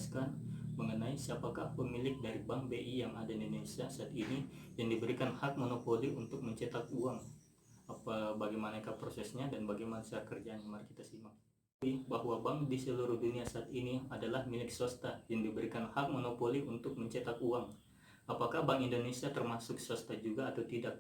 menjelaskan mengenai siapakah pemilik dari Bank BI yang ada di Indonesia saat ini yang diberikan hak monopoli untuk mencetak uang. Bagaimanakah prosesnya dan bagaimana cara kerjanya, mari kita simak. Bahwa bank di seluruh dunia saat ini adalah milik swasta yang diberikan hak monopoli untuk mencetak uang. Apakah Bank Indonesia termasuk swasta juga atau tidak?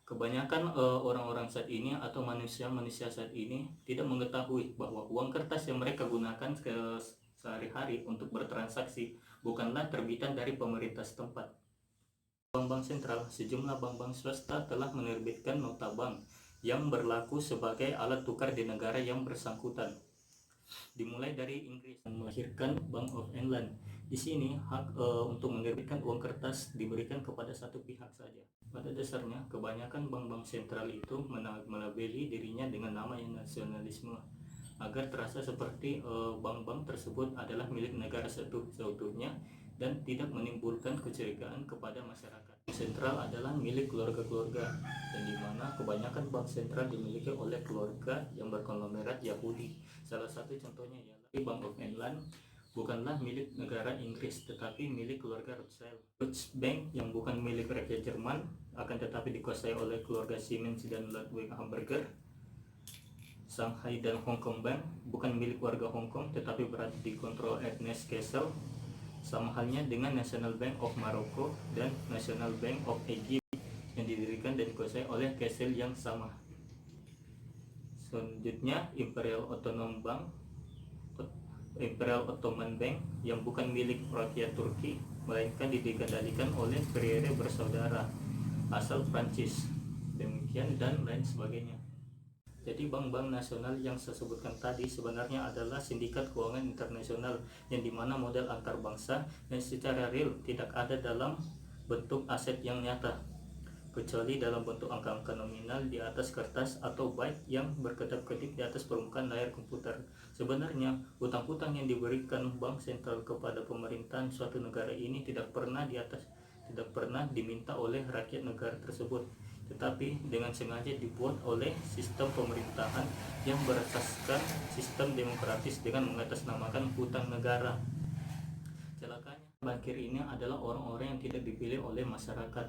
Kebanyakan orang-orang saat ini atau manusia-manusia saat ini tidak mengetahui bahwa uang kertas yang mereka gunakan sehari-hari untuk bertransaksi bukanlah terbitan dari pemerintah setempat. Bank-bank sentral, sejumlah bank-bank swasta telah menerbitkan nota bank yang berlaku sebagai alat tukar di negara yang bersangkutan. Dimulai dari Inggris yang melahirkan Bank of England. Di sini hak untuk menerbitkan uang kertas diberikan kepada satu pihak saja. Pada dasarnya, kebanyakan bank-bank sentral itu melabeli dirinya dengan nama yang nasionalisme agar terasa seperti bank-bank tersebut adalah milik negara seutuhnya dan tidak menimbulkan kecurigaan kepada masyarakat. Bank sentral adalah milik keluarga-keluarga, dan di mana kebanyakan bank sentral dimiliki oleh keluarga yang berkonglomerat Yahudi. Salah satu contohnya ialah Bank of England bukanlah milik negara Inggris tetapi milik keluarga Rothschild. Deutsche Bank yang bukan milik rakyat Jerman akan tetapi dikuasai oleh keluarga Siemens dan Ludwig Hamburger. Shanghai dan Hong Kong Bank bukan milik warga Hong Kong tetapi berada di kontrol Ernest Cassel. Sama halnya dengan National Bank of Morocco dan National Bank of Egypt yang didirikan dan dikuasai oleh Cassel yang sama. Selanjutnya Imperial Ottoman Bank yang bukan milik rakyat Turki melainkan dikendalikan oleh Prieuré bersaudara asal Prancis, demikian dan lain sebagainya. Jadi bank-bank nasional yang saya sebutkan tadi sebenarnya adalah sindikat keuangan internasional yang dimana modal antar bangsa dan secara real tidak ada dalam bentuk aset yang nyata, kecuali dalam bentuk angka-angka nominal di atas kertas atau byte yang berkedip-kedip di atas permukaan layar komputer. Sebenarnya hutang-hutang yang diberikan bank sentral kepada pemerintahan suatu negara ini tidak pernah diminta oleh rakyat negara tersebut, tetapi dengan sengaja dibuat oleh sistem pemerintahan yang berasaskan sistem demokratis dengan mengatasnamakan hutang negara. Celakanya, bankir ini adalah orang-orang yang tidak dipilih oleh masyarakat,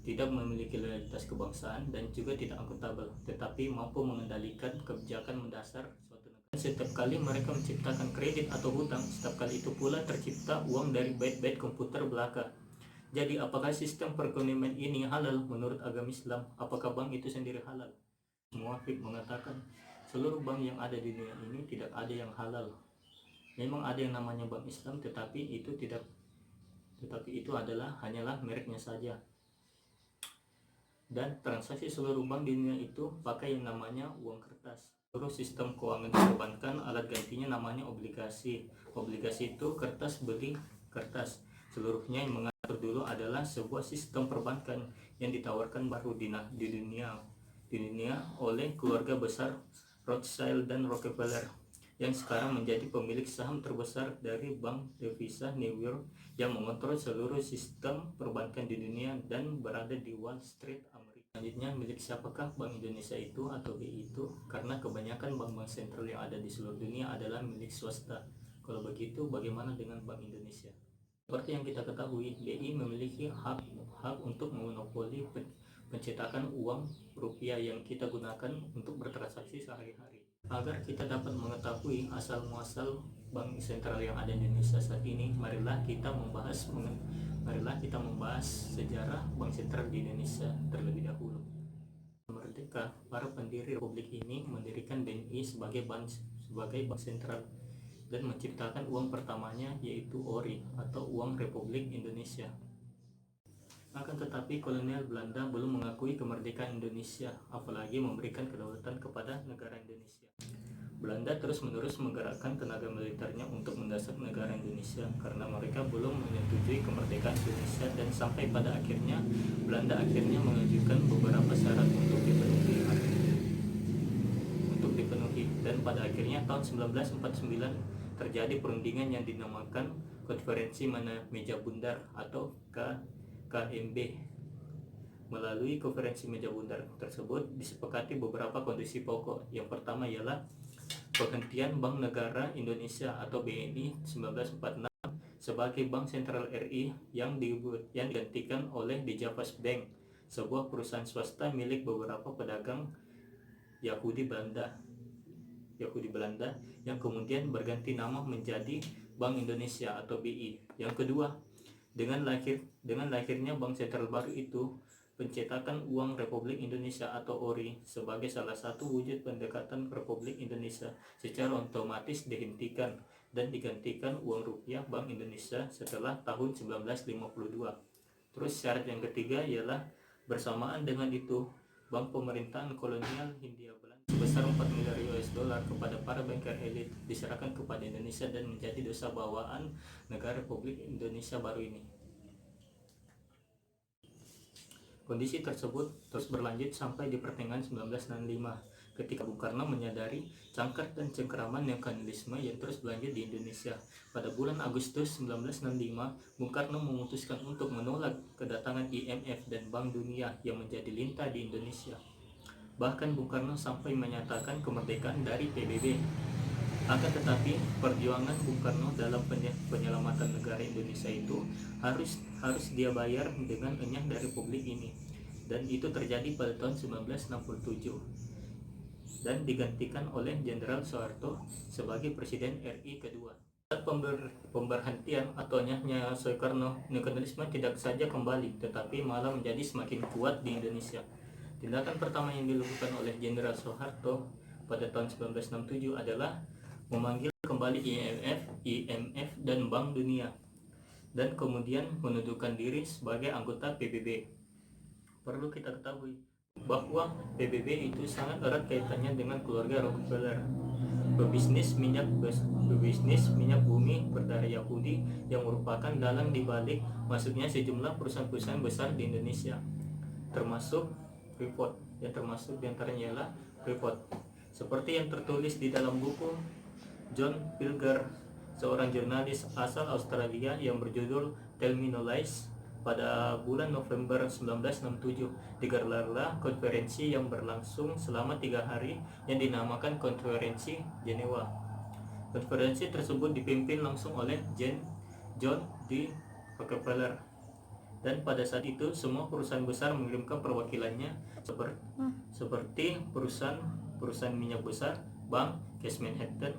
tidak memiliki loyalitas kebangsaan dan juga tidak akuntabel, tetapi mampu mengendalikan kebijakan mendasar suatu negara. Setiap kali mereka menciptakan kredit atau hutang, setiap kali itu pula tercipta uang dari byte-byte komputer belaka. Jadi apakah sistem perekonomian ini halal menurut agama Islam? Apakah bank itu sendiri halal? Muwafiq mengatakan seluruh bank yang ada di dunia ini tidak ada yang halal. Memang ada yang namanya bank Islam, tetapi itu hanyalah mereknya saja. Dan transaksi seluruh bank di dunia itu pakai yang namanya uang kertas. Seluruh sistem keuangan perbankan alat gantinya namanya obligasi. Obligasi itu kertas beli kertas. Seluruhnya yang mengatur dulu adalah sebuah sistem perbankan yang ditawarkan baru di dunia oleh keluarga besar Rothschild dan Rockefeller yang sekarang menjadi pemilik saham terbesar dari Bank Devisa New York yang mengontrol seluruh sistem perbankan di dunia dan berada di Wall Street, Amerika. Selanjutnya, milik siapakah Bank Indonesia itu atau BI itu? Karena kebanyakan bank-bank sentral yang ada di seluruh dunia adalah milik swasta. Kalau begitu, bagaimana dengan Bank Indonesia? Seperti yang kita ketahui, BI memiliki hak untuk memonopoli pencetakan uang rupiah yang kita gunakan untuk bertransaksi sehari-hari. Agar kita dapat mengetahui asal-muasal bank sentral yang ada di Indonesia saat ini, marilah kita membahas sejarah bank sentral di Indonesia terlebih dahulu. Merdeka, para pendiri republik ini mendirikan BNI sebagai bank sentral dan menciptakan uang pertamanya, yaitu ORI atau Uang Republik Indonesia. Akan tetapi kolonial Belanda belum mengakui kemerdekaan Indonesia, apalagi memberikan kedaulatan kepada negara Indonesia. Belanda terus-menerus menggerakkan tenaga militernya untuk mendesak negara Indonesia karena mereka belum menyetujui kemerdekaan Indonesia, dan sampai pada akhirnya Belanda mengajukan beberapa syarat untuk dipenuhi, dan pada akhirnya tahun 1949 terjadi perundingan yang dinamakan Konferensi Meja Bundar atau KMB. Melalui konferensi Meja Bundar tersebut disepakati beberapa kondisi pokok. Yang pertama ialah penghentian Bank Negara Indonesia atau BNI 1946 sebagai Bank Sentral RI yang digantikan oleh Dijavas Bank, sebuah perusahaan swasta milik beberapa pedagang Yahudi Belanda yang kemudian berganti nama menjadi Bank Indonesia atau BI. Yang kedua, dengan lahirnya Bank Sentral baru itu, pencetakan uang Republik Indonesia atau ORI sebagai salah satu wujud pendekatan Republik Indonesia secara otomatis dihentikan dan digantikan uang rupiah Bank Indonesia setelah tahun 1952. Terus syarat yang ketiga ialah bersamaan dengan itu Bank Pemerintahan Kolonial Hindia Belanda sebesar 4 miliar US dollar kepada para banker elit diserahkan kepada Indonesia dan menjadi dosa bawaan negara Republik Indonesia baru ini. Kondisi tersebut terus berlanjut sampai di pertengahan 1965 ketika Bung Karno menyadari cangkar dan cengkeraman neokolonialisme yang terus berlanjut di Indonesia. Pada bulan Agustus 1965, Bung Karno memutuskan untuk menolak kedatangan IMF dan Bank Dunia yang menjadi lintah di Indonesia. Bahkan Bung Karno sampai menyatakan kemerdekaan dari PBB. Akan tetapi perjuangan Bung Karno dalam penyelamatan negara Indonesia itu harus dia bayar dengan enyah dari publik ini, dan itu terjadi pada tahun 1967 dan digantikan oleh Jenderal Soeharto sebagai Presiden RI kedua. Saat pemberhentian atau enyahnya Soekarno, neokolonialisme tidak saja kembali tetapi malah menjadi semakin kuat di Indonesia. Tindakan pertama yang dilakukan oleh Jenderal Soeharto pada tahun 1967 adalah memanggil kembali IMF dan Bank Dunia dan kemudian menundukkan diri sebagai anggota PBB. Perlu kita ketahui bahwa PBB itu sangat erat kaitannya dengan keluarga Rockefeller, pebisnis minyak bumi berdarah Yahudi yang merupakan dalang dibalik masuknya sejumlah perusahaan-perusahaan besar di Indonesia, termasuk Freeport, yang termasuk diantaranya ialah Freeport. Seperti yang tertulis di dalam buku John Pilger, seorang jurnalis asal Australia yang berjudul Tell Me No Lies, pada bulan November 1967 digelarlah konferensi yang berlangsung selama 3 hari yang dinamakan Konferensi Jenewa. Konferensi tersebut dipimpin langsung oleh John D. Rockefeller, dan pada saat itu semua perusahaan besar mengirimkan perwakilannya seperti perusahaan minyak besar, bank, Cash Manhattan,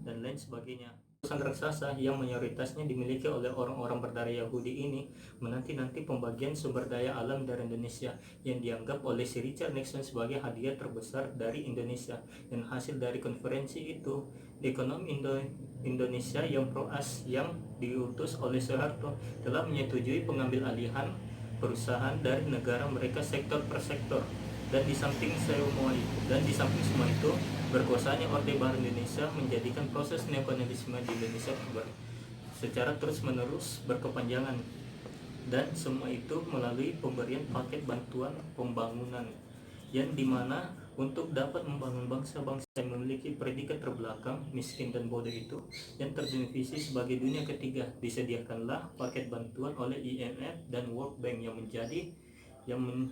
dan lain sebagainya. Perusahaan raksasa yang mayoritasnya dimiliki oleh orang-orang berdarah Yahudi ini menanti-nanti pembagian sumber daya alam dari Indonesia yang dianggap oleh si Richard Nixon sebagai hadiah terbesar dari Indonesia. Dan hasil dari konferensi itu, ekonomi Indonesia yang pro-AS yang diutus oleh Soeharto telah menyetujui pengambil alihan perusahaan dari negara mereka sektor per sektor. Dan di samping semua itu, berkuasanya Orde Baru Indonesia menjadikan proses neokolonialisme di Indonesia secara terus-menerus berkepanjangan, dan semua itu melalui pemberian paket bantuan pembangunan yang dimana untuk dapat membangun bangsa-bangsa yang memiliki predikat terbelakang, miskin dan bodoh itu yang terdefinisi sebagai dunia ketiga, disediakanlah paket bantuan oleh IMF dan World Bank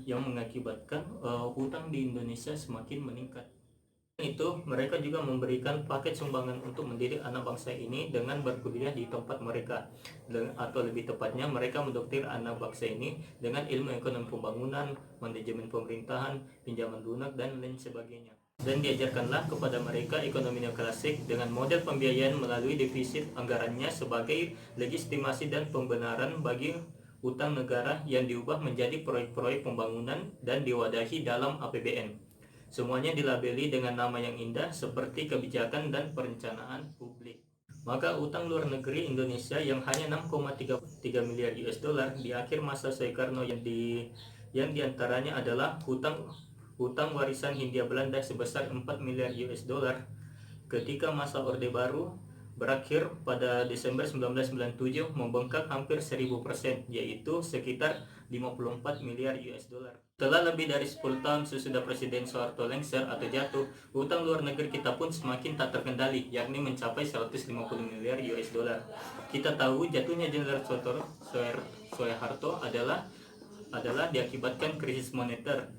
yang mengakibatkan hutang di Indonesia semakin meningkat. Itu mereka juga memberikan paket sumbangan untuk mendidik anak bangsa ini dengan berkuliah di tempat mereka, atau lebih tepatnya mereka mendoktrin anak bangsa ini dengan ilmu ekonomi pembangunan, manajemen pemerintahan, pinjaman lunak, dan lain sebagainya. Dan diajarkanlah kepada mereka ekonomi neoklasik dengan model pembiayaan melalui defisit anggarannya sebagai legitimasi dan pembenaran bagi utang negara yang diubah menjadi proyek-proyek pembangunan dan diwadahi dalam APBN. Semuanya dilabeli dengan nama yang indah seperti kebijakan dan perencanaan publik. Maka utang luar negeri Indonesia yang hanya 6,3 miliar US dollar di akhir masa Soekarno yang diantaranya adalah hutang warisan Hindia Belanda sebesar 4 miliar US dollar ketika masa Orde Baru berakhir pada Desember 1997 membengkak hampir 1000%, yaitu sekitar 54 miliar US dollar. Setelah lebih dari 10 tahun sesudah Presiden Soeharto lengser atau jatuh, utang luar negeri kita pun semakin tak terkendali, yakni mencapai 150 miliar US dollar. Kita tahu jatuhnya Jenderal Soeharto adalah diakibatkan krisis moneter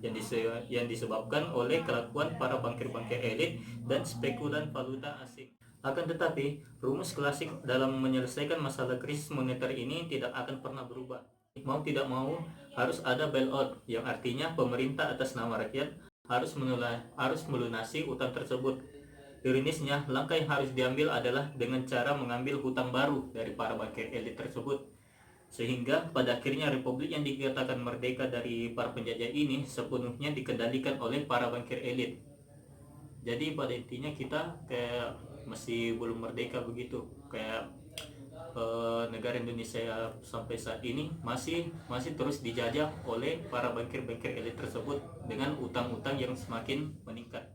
yang disebabkan oleh kelakuan para bankir-bankir elit dan spekulan valuta asing. Akan tetapi, rumus klasik dalam menyelesaikan masalah krisis moneter ini tidak akan pernah berubah. Mau tidak mau, harus ada bailout, yang artinya pemerintah atas nama rakyat harus melunasi utang tersebut. Ironisnya, langkah yang harus diambil adalah dengan cara mengambil hutang baru dari para bankir elit tersebut. Sehingga pada akhirnya republik yang dikatakan merdeka dari para penjajah ini sepenuhnya dikendalikan oleh para bankir elit. Jadi pada intinya kita kayak masih belum merdeka begitu. Kayak negara Indonesia sampai saat ini masih terus dijajah oleh para bankir-bankir elit tersebut dengan utang-utang yang semakin meningkat.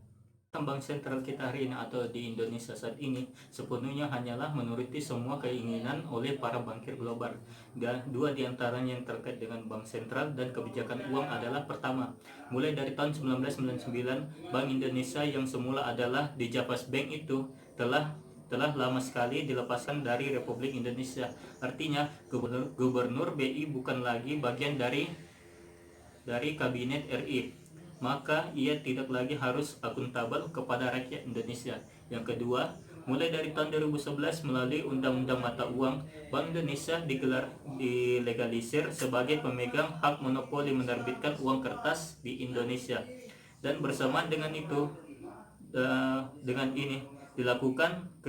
Bank sentral kita hari ini atau di Indonesia saat ini sepenuhnya hanyalah menuruti semua keinginan oleh para bankir global. Dan dua diantaranya yang terkait dengan bank sentral dan kebijakan uang adalah: pertama, mulai dari tahun 1999, Bank Indonesia yang semula adalah di Javas Bank itu telah lama sekali dilepaskan dari Republik Indonesia. Artinya gubernur BI bukan lagi bagian dari kabinet RI, maka ia tidak lagi harus akuntabel kepada rakyat Indonesia. Yang kedua, mulai dari tahun 2011 melalui Undang-Undang Mata Uang, Bank Indonesia dilegalisir sebagai pemegang hak monopoli menerbitkan uang kertas di Indonesia. Dan bersamaan dengan itu, dilakukan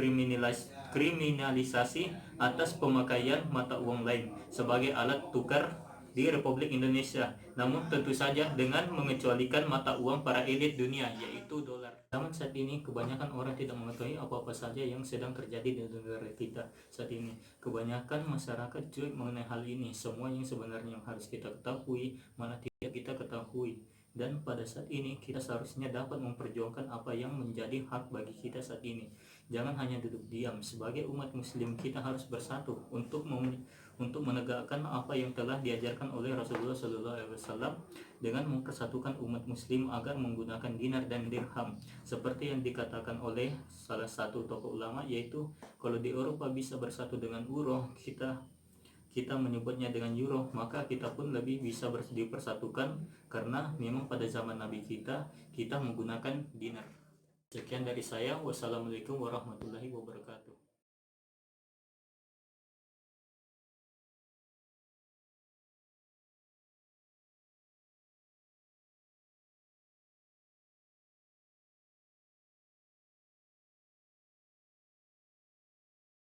kriminalisasi atas pemakaian mata uang lain sebagai alat tukar di Republik Indonesia, namun tentu saja dengan mengecualikan mata uang para elit dunia, yaitu dolar. Zaman saat ini kebanyakan orang tidak mengetahui apa-apa saja yang sedang terjadi di negara kita saat ini. Kebanyakan masyarakat cuek mengenai hal ini. Semua yang sebenarnya yang harus kita ketahui malah tidak kita ketahui. Dan pada saat ini kita seharusnya dapat memperjuangkan apa yang menjadi hak bagi kita saat ini. Jangan hanya duduk diam. Sebagai umat muslim kita harus bersatu untuk menegakkan apa yang telah diajarkan oleh Rasulullah SAW dengan mempersatukan umat muslim agar menggunakan dinar dan dirham, seperti yang dikatakan oleh salah satu tokoh ulama, yaitu kalau di Eropa bisa bersatu dengan euro, kita menyebutnya dengan euro, maka kita pun lebih bisa dipersatukan karena memang pada zaman Nabi kita menggunakan dinar. Sekian dari saya. Wassalamualaikum warahmatullahi wabarakatuh.